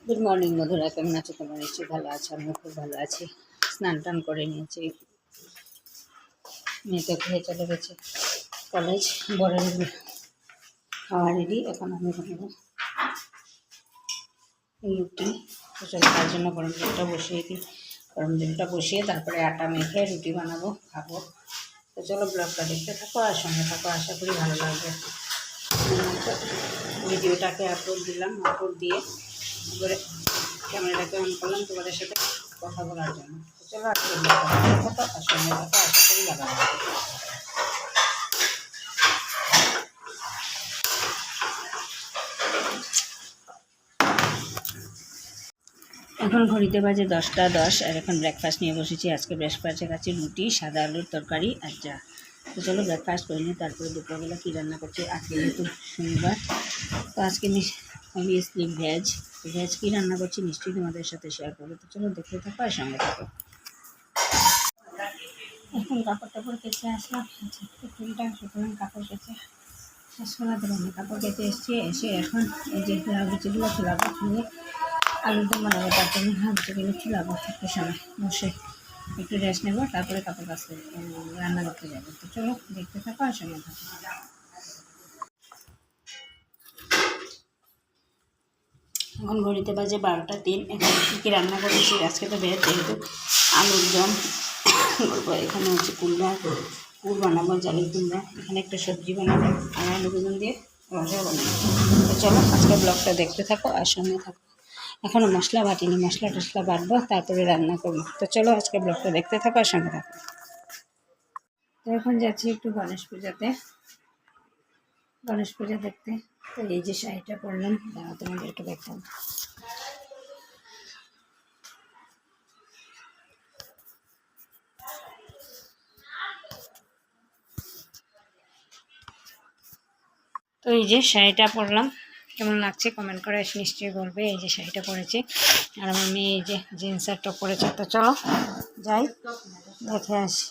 Good morning বন্ধুরা, কেমন আছো? তোমরা নিশ্চয়ই ভালো আছো। আমিও খুব ভালো আছি। স্নান টান করে নিয়েছি, মেয়েকে খেয়ে চলে গেছে কলেজ। বরের খাওয়া রেডি। এখন আমি বানাবো রুটি। তো চলো তার জন্য গরম জলটা বসিয়ে দিই। গরম জলটা বসিয়ে তারপরে আটা মেখে রুটি বানাবো, খাবো। তো চলো ব্লগটা দেখতে থাকো আর সঙ্গে থাকো, আশা করি ভালো লাগবে। ভিডিওটাকে আপলোড দিলাম, আপলোড দিয়ে এবারে ক্যামেরাটাকে অন করলাম তোমাদের সাথে কথা বলার জন্য। তো চলো আজকে ব্লগটা আর সঙ্গে থাকো, আশা করি ভালো লাগবে। এখন ঘড়িতে বাজে 10টা 10 আর এখন ব্রেকফাস্ট নিয়ে বসেছি। আজকে ব্রেকফাস্টে খাচ্ছি রুটি, সাদা আলুর তরকারি আর চা। তো চলো ব্রেকফাস্ট করে নিই, তারপরে দুপুরবেলা কী রান্না করছি। আজকে যেহেতু শনিবার, তো আজকে অবভিয়াসলি ভেজ। তো ভেজ কী রান্না করছি নিশ্চয়ই তোমাদের সাথে শেয়ার করবো। তো চলো দেখতে থাকো আর সঙ্গে থাকো। এখন কাপড় টাপড় কেচে আসলাম, ফুলটা সুতরাং কাপড় কেচে শেষ করা দেবো। কাপড় কেচে এসেছি, এসে এখন এই যে লুচিগুলো চুলাবো, চুলে আলুর দম বানাবো। তার জন্য লুচিগুলো চুলাবো, একটু সময় বসে একটু রেস্ট নেবো, তারপরে কাপড় কাচতে রান্না করতে যাবো। তো চলো দেখতে থাকো আর সঙ্গে থাকো। এখন ঘড়িতে বাজে 12টা 3। এখন কী রান্না করেছি আজকে, তো ভেজ যেহেতু আলুর দম করবো। এখানে হচ্ছে কুল বানাবো, জালি কুমড়া। এখানে একটা সবজি বানাবো আর আলু বেগুন দিয়ে রসা বানাবো। তো চলো আজকে ব্লগটা দেখতে থাকো আর সঙ্গে থাকো। এখনও মশলা বাটিনি, মশলা টশলা বাটবো, তারপরে রান্না করবো। তো চলো আজকে ব্লগটা দেখতে থাকো আর সঙ্গে থাকো। তো এখন যাচ্ছি একটু গণেশ পূজা দেখতে। তো এই যে শাড়িটা পরলাম, দাঁড়া তোমাদেরকে দেখতাম। তো এই যে শাড়িটা পরলাম, কেমন লাগছে কমেন্ট করে নিশ্চয়ই বলবে। এই যে শাড়িটা পরেছি আর আমার মেয়ে এই যে জিন্স আর টপ পরেছে। তো চলো যাই দেখে আসি।